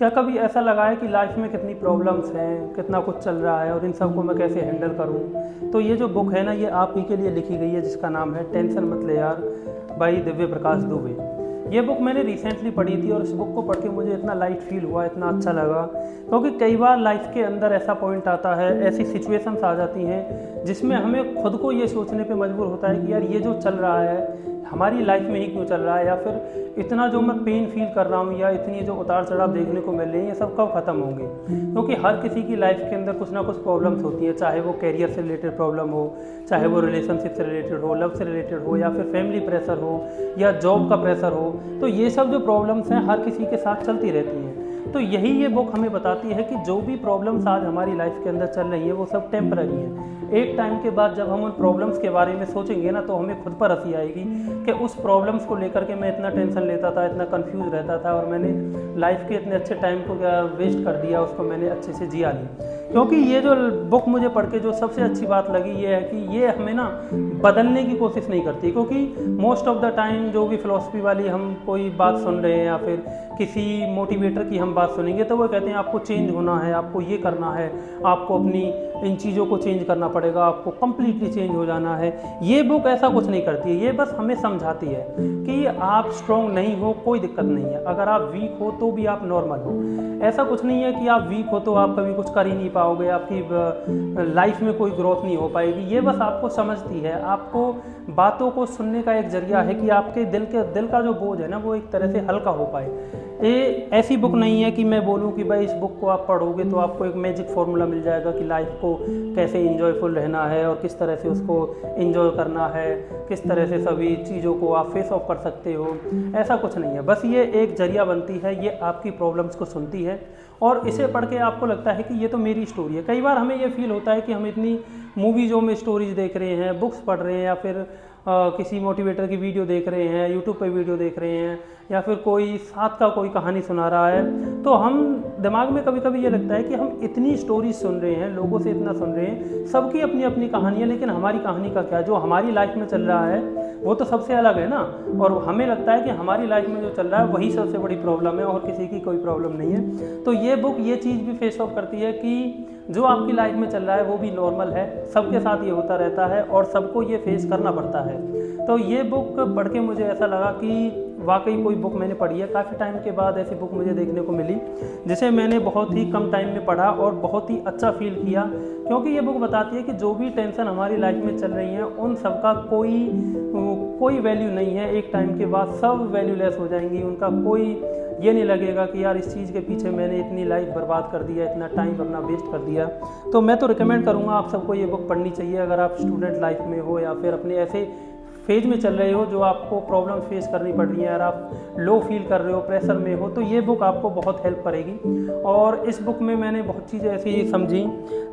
क्या कभी ऐसा लगा है कि लाइफ में कितनी प्रॉब्लम्स हैं, कितना कुछ चल रहा है और इन सब को मैं कैसे हैंडल करूं? तो ये जो बुक है ना, ये आप ही के लिए लिखी गई है, जिसका नाम है टेंशन मत ले यार बाई दिव्य प्रकाश दुबे। ये बुक मैंने रिसेंटली पढ़ी थी और इस बुक को पढ़ के मुझे इतना लाइट फील हुआ, इतना अच्छा लगा, क्योंकि कई बार लाइफ के अंदर ऐसा पॉइंट आता है, ऐसी सिचुएशंस आ जाती हैं जिसमें हमें खुद को ये सोचने पे मजबूर होता है कि यार ये जो चल रहा है हमारी लाइफ में ही क्यों चल रहा है, या फिर इतना जो मैं पेन फील कर रहा हूँ या इतनी जो उतार चढ़ाव देखने को मिल रही है, ये सब कब ख़त्म होंगे? क्योंकि हर किसी की लाइफ के अंदर कुछ ना कुछ प्रॉब्लम्स होती हैं, चाहे वो कैरियर से रिलेटेड प्रॉब्लम हो, चाहे वो रिलेशनशिप से रिलेटेड हो, लव से रिलेटेड हो, या फिर फैमिली प्रेशर हो या जॉब का प्रेशर हो। तो ये सब जो प्रॉब्लम्स हैं हर किसी के साथ चलती रहती हैं। तो यही ये बुक हमें बताती है कि जो भी प्रॉब्लम्स आज हमारी लाइफ के अंदर चल रही हैं वो सब टेम्पररी हैं। एक टाइम के बाद जब हम उन प्रॉब्लम्स के बारे में सोचेंगे ना, तो हमें खुद पर हंसी आएगी कि उस प्रॉब्लम्स को लेकर के मैं इतना टेंशन लेता था, इतना कंफ्यूज रहता था और मैंने लाइफ के इतने अच्छे टाइम को वेस्ट कर दिया, उसको मैंने अच्छे से जिया नहीं। क्योंकि ये जो बुक मुझे पढ़ के जो सबसे अच्छी बात लगी ये है कि ये हमें ना बदलने की कोशिश नहीं करती। क्योंकि मोस्ट ऑफ द टाइम जो भी फ़िलॉसफी वाली हम कोई बात सुन रहे हैं या फिर किसी मोटिवेटर की हम बात सुनेंगे तो वो कहते हैं आपको चेंज होना है, आपको ये करना है, आपको अपनी इन चीज़ों को चेंज करना पड़ेगा, आपको कम्प्लीटली चेंज हो जाना है। ये बुक ऐसा कुछ नहीं करती है, ये बस हमें समझाती है कि आप स्ट्रॉन्ग नहीं हो, कोई दिक्कत नहीं है। अगर आप वीक हो तो भी आप नॉर्मल हो। ऐसा कुछ नहीं है कि आप वीक हो तो आप कभी कुछ कर ही नहीं पाओगे, आपकी लाइफ में कोई ग्रोथ नहीं हो पाएगी। ये बस आपको समझती है, आपको बातों को सुनने का एक जरिया है कि आपके दिल का जो बोझ है ना वो एक तरह से हल्का हो पाए। ये ऐसी बुक नहीं है कि मैं बोलूँ कि भाई इस बुक को आप पढ़ोगे तो आपको एक मैजिक फार्मूला मिल जाएगा कि लाइफ को कैसे इंजॉयफुल रहना है और किस तरह से उसको इंजॉय करना है, किस तरह से सभी चीज़ों को आप फेस ऑफ कर सकते हो। ऐसा कुछ नहीं है, बस ये एक जरिया बनती है, ये आपकी प्रॉब्लम्स को सुनती है और इसे पढ़ के आपको लगता है कि ये तो मेरी स्टोरी है। कई बार हमें ये फील होता है कि हम इतनी मूवीज़ों में स्टोरीज देख रहे हैं, बुक्स पढ़ रहे हैं या फिर किसी मोटिवेटर की वीडियो देख रहे हैं, यूट्यूब पे वीडियो देख रहे हैं या फिर कोई साथ का कोई कहानी सुना रहा है, तो हम दिमाग में कभी कभी ये लगता है कि हम इतनी स्टोरीज सुन रहे हैं, लोगों से इतना सुन रहे हैं, सबकी अपनी अपनी कहानी है, लेकिन हमारी कहानी का क्या? जो हमारी लाइफ में चल रहा है वो तो सबसे अलग है ना। और हमें लगता है कि हमारी लाइफ में जो चल रहा है वही सबसे बड़ी प्रॉब्लम है और किसी की कोई प्रॉब्लम नहीं है। तो ये बुक ये चीज़ भी फेस ऑफ करती है कि जो आपकी लाइफ में चल रहा है वो भी नॉर्मल है, सबके साथ ये होता रहता है और सबको ये फेस करना पड़ता है। तो ये बुक पढ़ के मुझे ऐसा लगा कि वाकई कोई बुक मैंने पढ़ी है। काफ़ी टाइम के बाद ऐसी बुक मुझे देखने को मिली जिसे मैंने बहुत ही कम टाइम में पढ़ा और बहुत ही अच्छा फील किया। क्योंकि ये बुक बताती है कि जो भी टेंशन हमारी लाइफ में चल रही है उन सब का कोई वैल्यू नहीं है। एक टाइम के बाद सब वैल्यूलेस हो जाएंगी, उनका कोई ये नहीं लगेगा कि यार इस चीज़ के पीछे मैंने इतनी लाइफ बर्बाद कर दिया, इतना टाइम अपना वेस्ट कर दिया। तो मैं तो रिकमेंड करूँगा आप सबको ये बुक पढ़नी चाहिए अगर आप स्टूडेंट लाइफ में हो या फिर अपने ऐसे फेज में चल रहे हो जो आपको प्रॉब्लम फेस करनी पड़ रही है, अगर आप लो फील कर रहे हो, प्रेशर में हो, तो ये बुक आपको बहुत हेल्प करेगी। और इस बुक में मैंने बहुत चीज़ें ऐसी समझी,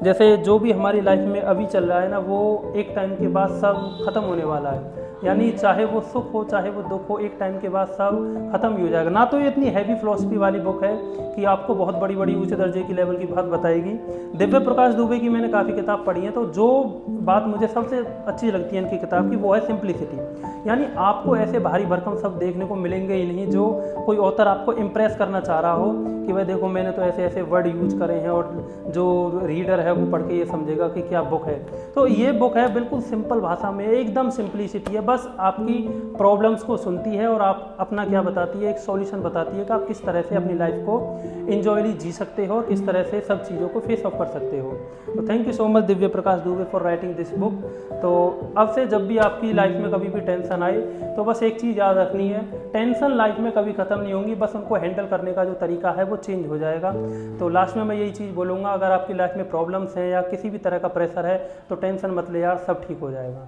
जैसे जो भी हमारी लाइफ में अभी चल रहा है ना वो एक टाइम के बाद सब ख़त्म होने वाला है। यानी चाहे वो सुख हो चाहे वो दुख हो, एक टाइम के बाद सब ख़त्म ही हो जाएगा। ना तो ये इतनी हैवी फिलॉसफी वाली बुक है कि आपको बहुत बड़ी बड़ी ऊंचे दर्जे की लेवल की बात बताएगी। दिव्य प्रकाश दुबे की मैंने काफ़ी किताब पढ़ी है, तो जो बात मुझे सबसे अच्छी लगती है इनकी किताब की वो है सिंप्लिसिटी। यानी आपको ऐसे भारी भरकम सब देखने को मिलेंगे ही नहीं जो कोई ऑथर आपको इम्प्रेस करना चाह रहा हो कि भाई देखो मैंने तो ऐसे ऐसे वर्ड यूज करे हैं और जो रीडर है वो पढ़ के ये समझेगा कि क्या बुक है। तो ये बुक है बिल्कुल सिंपल भाषा में, एकदम सिंप्लिसिटी है, बस आपकी प्रॉब्लम्स को सुनती है और आप अपना क्या बताती है, एक सॉल्यूशन बताती है कि आप किस तरह से अपनी लाइफ को इंजॉयली जी सकते हो और किस तरह से सब चीज़ों को फेस ऑफ कर सकते हो। तो thank you so much Divya Prakash Dubey for writing this book. तो अब से जब भी आपकी लाइफ में कभी भी टेंशन आए तो बस एक चीज़ याद रखनी है, टेंशन लाइफ में कभी ख़त्म नहीं होंगी, बस उनको हैंडल करने का जो तरीका है वो चेंज हो जाएगा। तो लास्ट में मैं यही चीज़ बोलूँगा, अगर आपकी लाइफ में प्रॉब्लम्स हैं या किसी भी तरह का प्रेशर है तो टेंशन मत ले यार, सब ठीक हो जाएगा।